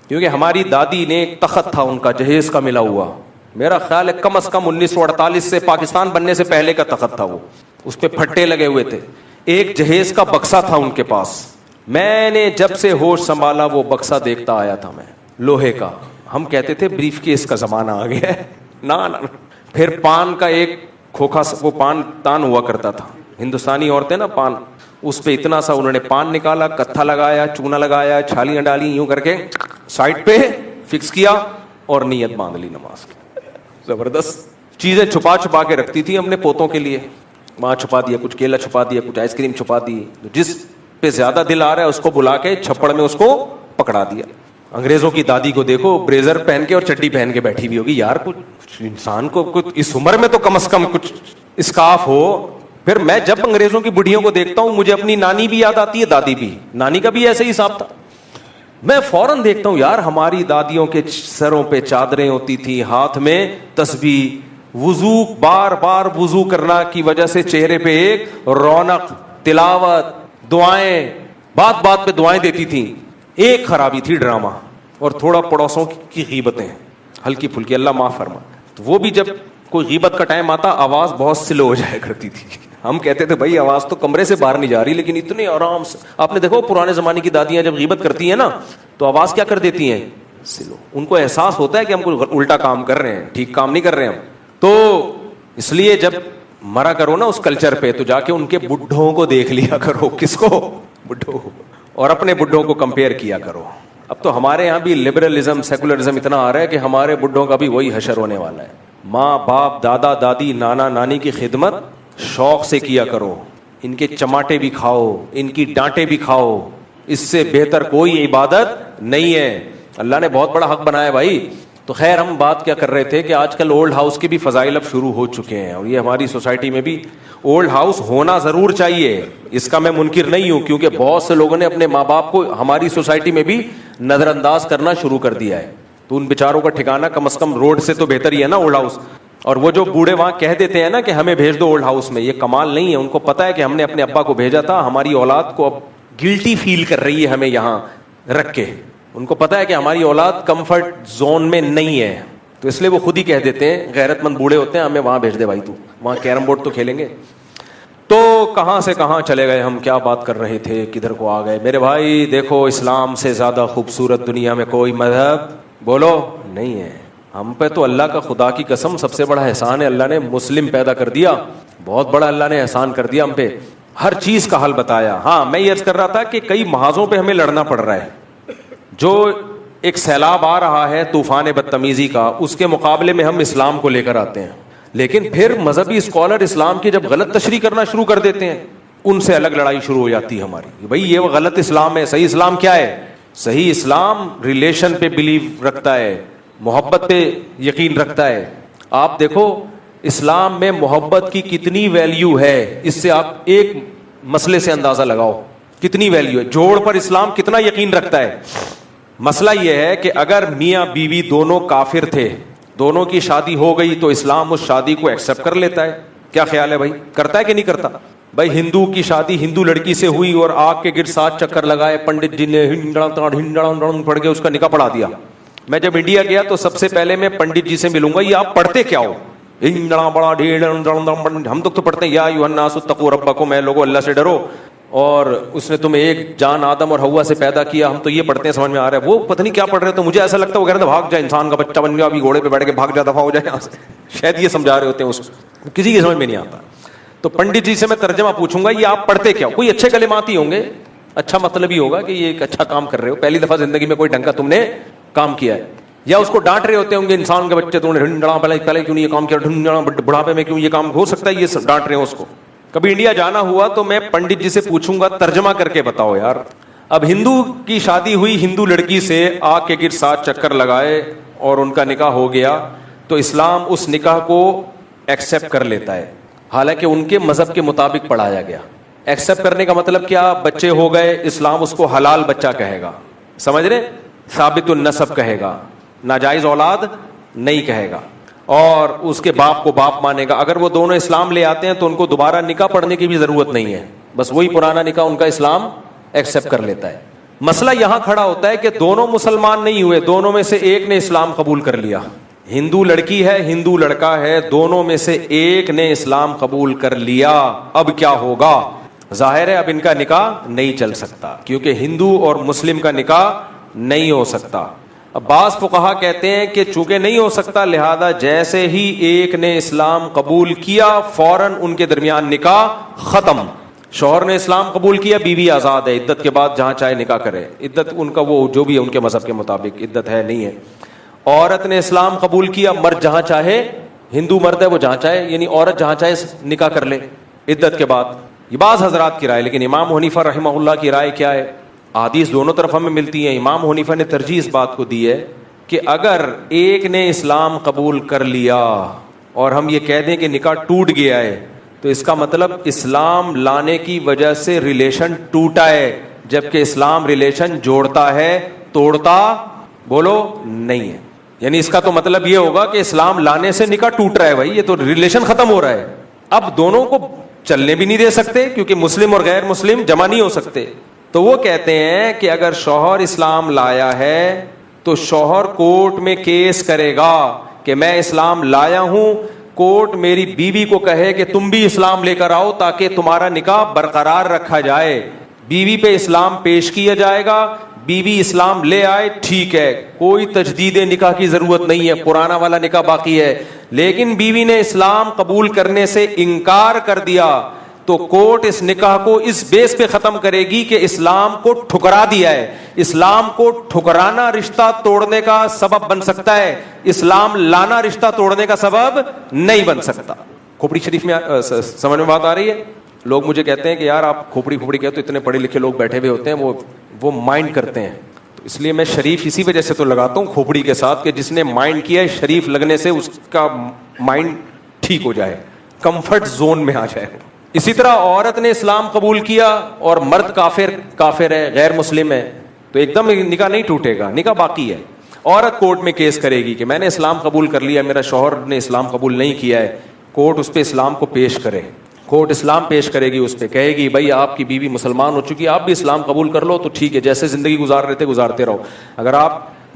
کیونکہ ہماری دادی نے ایک تخت تھا ان کا جہیز کا ملا ہوا, میرا خیال ہے کم از کم 1948 سے پاکستان بننے سے پہلے کا تخت تھا وہ, اس پہ پھٹے لگے ہوئے تھے. ایک جہیز کا بکسا تھا ان کے پاس. میں نے جب سے ہوش سنبھالا وہ بکسا دیکھتا آیا تھا میں, لوہے کا. ہم کہتے تھے بریف کیس کا زمانہ آ گیا ہے. نا پھر پان کا ایک کھوکھا, وہ پان تان ہوا کرتا تھا, ہندوستانی عورتیں نا پان, اس پہ اتنا سا انہوں نے پان نکالا, کتھا لگایا, چونا لگایا, چھالیاں ڈالی, یوں کر کے سائڈ پہ فکس کیا اور نیت باندھ لی نماز کی. زبردست چیزیں چھپا چھپا کے رکھتی تھی ہم نے پوتوں کے لیے. وہاں چھپا دیا, کچھ کیلا چھپا دیا, کچھ آئس کریم چھپا دی. جس پہ زیادہ دل آ رہا ہے اس کو بلا کے چھپڑ میں اس کو پکڑا دیا. انگریزوں کی دادی کو دیکھو, بریزر پہن کے اور چڈی پہن کے بیٹھی ہوئی ہوگی. یار کچھ انسان کو کچھ اس عمر میں تو کم از کم کچھ اسکارف ہو. پھر میں جب انگریزوں کی بڑھیوں کو دیکھتا ہوں مجھے اپنی نانی بھی یاد آتی ہے, دادی بھی. نانی کا بھی ایسے ہی حساب تھا. میں فوراً دیکھتا ہوں یار ہماری دادیوں کے سروں پہ چادریں ہوتی تھی, ہاتھ میں تسبیح, وضو بار بار وضو کرنا کی وجہ سے چہرے پہ ایک رونق, تلاوت, دعائیں, بات بات پہ دعائیں دیتی تھیں. ایک خرابی تھی ڈرامہ اور تھوڑا پڑوسوں کی غیبتیں ہلکی پھلکی, اللہ معاف فرما. تو وہ بھی جب کوئی غیبت کا ٹائم آتا آواز بہت سلو ہو جایا کرتی تھی. ہم کہتے تھے بھائی آواز تو کمرے سے باہر نہیں جا رہی, لیکن اتنے آرام سے. آپ نے دیکھو پرانے زمانے کی دادیاں جب غیبت کرتی ہیں نا تو آواز کیا کر دیتی ہیں؟ سلو. ان کو احساس ہوتا ہے کہ ہم کوئی الٹا کام کر رہے ہیں, ٹھیک کام نہیں کر رہے ہم. تو اس لیے جب مرا کرو نا اس کلچر پہ تو جا کے ان کے بڈھوں کو دیکھ لیا کرو. کس کو؟ بڈھوں. اور اپنے بڈھوں کو کمپیئر کیا کرو. اب تو ہمارے یہاں بھی لبرلزم سیکولرزم اتنا آ رہا ہے کہ ہمارے بڈھوں کا بھی وہی حشر ہونے والا ہے. ماں باپ دادا دادی نانا نانی کی خدمت شوق سے کیا کرو, ان کے چماٹے بھی کھاؤ, ان کی ڈانٹے بھی کھاؤ, اس سے بہتر کوئی عبادت نہیں ہے. اللہ نے بہت بڑا حق بنایا بھائی. تو خیر ہم بات کیا کر رہے تھے کہ آج کل اولڈ ہاؤس کے بھی فضائل اب شروع ہو چکے ہیں, اور یہ ہماری سوسائٹی میں بھی اولڈ ہاؤس ہونا ضرور چاہیے, اس کا میں منکر نہیں ہوں, کیونکہ بہت سے لوگوں نے اپنے ماں باپ کو ہماری سوسائٹی میں بھی نظر انداز کرنا شروع کر دیا ہے. تو ان بیچاروں کا ٹھکانہ کم از کم روڈ سے تو بہتر ہی ہے نا اولڈ ہاؤس. اور وہ جو بوڑھے وہاں کہہ دیتے ہیں نا کہ ہمیں بھیج دو اولڈ ہاؤس میں, یہ کمال نہیں ہے. ان کو پتا ہے کہ ہم نے اپنے ابا کو بھیجا تھا, ہماری اولاد کو اب گلٹی فیل کر رہی ہے ہمیں یہاں رکھ کے. ان کو پتا ہے کہ ہماری اولاد کمفرٹ زون میں نہیں ہے, تو اس لیے وہ خود ہی کہہ دیتے ہیں, غیرت مند بوڑھے ہوتے ہیں, ہمیں وہاں بھیج دے بھائی, تو وہاں کیرم بورڈ تو کھیلیں گے. تو کہاں سے کہاں چلے گئے ہم, کیا بات کر رہے تھے, کدھر کو آ گئے میرے بھائی. دیکھو اسلام سے زیادہ خوبصورت دنیا میں کوئی مذہب بولو نہیں ہے. ہم پہ تو اللہ کا خدا کی قسم سب سے بڑا احسان ہے, اللہ نے مسلم پیدا کر دیا. بہت بڑا اللہ نے احسان کر دیا ہم پہ, ہر چیز کا حل بتایا. ہاں میں یہ عرض کر رہا تھا کہ کئی محاذوں پہ ہمیں لڑنا پڑ رہا ہے. جو ایک سیلاب آ رہا ہے طوفان بدتمیزی کا, اس کے مقابلے میں ہم اسلام کو لے کر آتے ہیں, لیکن پھر مذہبی اسکالر اسلام کی جب غلط تشریح کرنا شروع کر دیتے ہیں, ان سے الگ لڑائی شروع ہو جاتی ہے ہماری. بھائی یہ غلط اسلام ہے, صحیح اسلام کیا ہے؟ صحیح اسلام ریلیشن پہ بلیو رکھتا ہے, محبت پہ یقین رکھتا ہے. آپ دیکھو اسلام میں محبت کی کتنی ویلیو ہے, اس سے آپ ایک مسئلے سے اندازہ لگاؤ کتنی ویلیو ہے. جوڑ پر اسلام کتنا یقین رکھتا ہے. مسئلہ یہ ہے کہ اگر میاں بیوی دونوں کافر تھے, دونوں کی شادی ہو گئی, تو اسلام اس شادی کو ایکسپٹ کر لیتا ہے. کیا خیال ہے بھائی, کرتا ہے کہ نہیں کرتا؟ بھائی ہندو کی شادی ہندو لڑکی سے ہوئی اور آگ کے گرد 7 چکر لگائے, پنڈت جی نے پڑھ کے اس کا نکاح پڑھا دیا. میں جب انڈیا گیا تو سب سے پہلے میں پنڈت جی سے ملوں گا, یہ آپ پڑھتے کیا ہو؟ ہم تو پڑھتے ہیں یا ایھا الناس اتقوا ربکم, اے لوگوں اللہ سے ڈرو, اور اس نے تمہیں ایک جان آدم اور حوا سے پیدا کیا. ہم تو یہ پڑھتے ہیں, سمجھ میں آ رہا ہے. وہ پتہ نہیں کیا پڑھ رہے, تو مجھے ایسا لگتا ہے وہ کہہ رہے تھے بھاگ جا, انسان کا بچہ بن گیا, ابھی گھوڑے پہ بیٹھ کے بھاگ جا, دفعہ ہو جائے یہاں سے. شاید یہ سمجھا رہے ہوتے ہیں اس کو, کسی کی سمجھ میں نہیں آتا. تو پنڈت جی سے میں ترجمہ پوچھوں گا, یہ آپ پڑھتے کیا ہو؟ کوئی اچھے کلمات ہی ہوں گے, اچھا مطلب ہی ہوگا کہ یہ ایک اچھا کام کر رہے ہو, پہلی دفعہ زندگی میں کوئی ڈھنگ کا تم نے کام کیا ہے. یا اس کو ڈانٹ رہے ہوتے ہوں گے, انسان کے بچے تم نے پہلے کیوں نہیں یہ کام کیا, بڑھاپے میں کیوں یہ کام, ہو سکتا ہے یہ ڈانٹ رہے ہو اس کو. کبھی انڈیا جانا ہوا تو میں پنڈت جی سے پوچھوں گا ترجمہ کر کے بتاؤ یار. اب ہندو کی شادی ہوئی ہندو لڑکی سے, آگ کے گرد 7 چکر لگائے اور ان کا نکاح ہو گیا, تو اسلام اس نکاح کو ایکسپٹ کر لیتا ہے, حالانکہ ان کے مذہب کے مطابق پڑھایا گیا. ایکسپٹ کرنے کا مطلب کیا؟ بچے ہو گئے, اسلام اس کو حلال بچہ کہے گا, سمجھ رہے, ثابت النسب کہے گا, ناجائز اولاد نہیں کہے گا اور اس کے باپ کو باپ مانے گا. اگر وہ دونوں اسلام لے آتے ہیں تو ان کو دوبارہ نکاح پڑھنے کی بھی ضرورت نہیں ہے, بس وہی پرانا نکاح ان کا اسلام ایکسپٹ کر لیتا ہے. مسئلہ یہاں کھڑا ہوتا ہے کہ دونوں مسلمان نہیں ہوئے, دونوں میں سے ایک نے اسلام قبول کر لیا. ہندو لڑکی ہے, ہندو لڑکا ہے, دونوں میں سے ایک نے اسلام قبول کر لیا. اب کیا ہوگا؟ ظاہر ہے اب ان کا نکاح نہیں چل سکتا, کیونکہ ہندو اور مسلم کا نکاح نہیں ہو سکتا. اب بعض فقہا کہتے ہیں کہ چونکہ نہیں ہو سکتا لہذا جیسے ہی ایک نے اسلام قبول کیا فوراً ان کے درمیان نکاح ختم. شوہر نے اسلام قبول کیا, بیوی آزاد ہے, عدت کے بعد جہاں چاہے نکاح کرے. عدت ان کا وہ جو بھی ہے ان کے مذہب کے مطابق عدت ہے نہیں ہے. عورت نے اسلام قبول کیا, مرد جہاں چاہے, ہندو مرد ہے وہ جہاں چاہے, یعنی عورت جہاں چاہے نکاح کر لے عدت کے بعد. یہ بعض حضرات کی رائے, لیکن امام حنیفہ رحمہ اللہ کی رائے کیا ہے؟ احادیث دونوں طرف ہمیں ملتی ہیں. امام حنیفہ نے ترجیح اس بات کو دی ہے کہ اگر ایک نے اسلام قبول کر لیا اور ہم یہ کہہ دیں کہ نکاح ٹوٹ گیا ہے تو اس کا مطلب اسلام لانے کی وجہ سے ریلیشن ٹوٹا ہے, جبکہ اسلام ریلیشن جوڑتا ہے, توڑتا بولو نہیں ہے. یعنی اس کا تو مطلب یہ ہوگا کہ اسلام لانے سے نکاح ٹوٹ رہا ہے, بھائی یہ تو ریلیشن ختم ہو رہا ہے. اب دونوں کو چلنے بھی نہیں دے سکتے کیونکہ مسلم اور غیر مسلم جمع نہیں ہو سکتے. تو وہ کہتے ہیں کہ اگر شوہر اسلام لایا ہے تو شوہر کورٹ میں کیس کرے گا کہ میں اسلام لایا ہوں, کورٹ میری بیوی کو کہے کہ تم بھی اسلام لے کر آؤ تاکہ تمہارا نکاح برقرار رکھا جائے. بیوی پہ اسلام پیش کیا جائے گا, بیوی اسلام لے آئے, ٹھیک ہے, کوئی تجدید نکاح کی ضرورت نہیں ہے, پرانا والا نکاح باقی ہے. لیکن بیوی نے اسلام قبول کرنے سے انکار کر دیا تو کورٹ اس نکاح کو اس بیس پہ ختم کرے گی کہ اسلام کو ٹھکرا دیا ہے. اسلام کو ٹھکرانا رشتہ توڑنے کا سبب بن سکتا ہے, اسلام لانا رشتہ توڑنے کا سبب نہیں بن سکتا. کھوپڑی شریف میں سمجھ میں بات آ رہی ہے؟ لوگ مجھے کہتے ہیں کہ یار آپ کھوپڑی کھوپڑی کہتے تو اتنے پڑھے لکھے لوگ بیٹھے ہوئے ہوتے ہیں, وہ مائنڈ کرتے ہیں. تو اس لیے میں شریف اسی وجہ سے تو لگاتا ہوں کھوپڑی کے ساتھ کہ جس نے مائنڈ کیا ہے شریف لگنے سے اس کا مائنڈ ٹھیک ہو جائے, کمفرٹ زون میں آ جائے. اسی طرح عورت نے اسلام قبول کیا اور مرد کافر ہے, غیر مسلم ہے, تو ایک دم نکاح نہیں ٹوٹے گا, نکاح باقی ہے. عورت کورٹ میں کیس کرے گی کہ میں نے اسلام قبول کر لیا, میرا شوہر نے اسلام قبول نہیں کیا ہے. کورٹ اس پہ اسلام کو پیش کرے, کورٹ اسلام پیش کرے گی, اس پہ کہے گی بھائی آپ کی بیوی مسلمان ہو چکی ہے, آپ بھی اسلام قبول کر لو تو ٹھیک ہے, جیسے زندگی گزار رہے تھے گزارتے رہو. اگر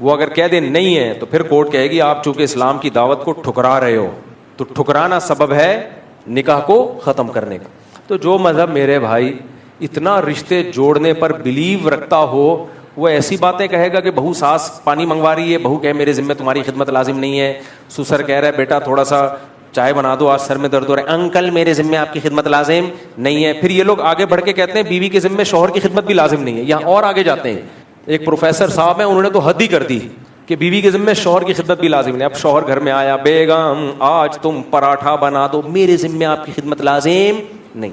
وہ کہہ دیں نہیں ہے تو پھر کورٹ کہے گی آپ چونکہ اسلام کی دعوت کو ٹھکرا رہے ہو, تو ٹھکرانا سبب ہے نکاح کو ختم کرنے کا. تو جو مذہب میرے بھائی اتنا رشتے جوڑنے پر بلیو رکھتا ہو وہ ایسی باتیں کہے گا کہ بہو ساس پانی منگوا رہی ہے, بہو کہ میرے ذمہ تمہاری خدمت لازم نہیں ہے, سسر کہہ رہا ہے بیٹا تھوڑا سا چائے بنا دو آج سر میں درد ہو رہا ہے, انکل میرے ذمہ آپ کی خدمت لازم نہیں ہے. پھر یہ لوگ آگے بڑھ کے کہتے ہیں بیوی کے ذمہ شوہر کی خدمت بھی لازم نہیں ہے. یہاں اور آگے جاتے ہیں, ایک پروفیسر صاحب ہیں انہوں نے تو حد ہی کر دی کہ بیوی کے ذمہ شوہر کی خدمت بھی لازم نہیں. اب شوہر گھر میں آیا, بیگم آج تم پراٹھا بنا دو, میرے ذمہ آپ کی خدمت لازم نہیں.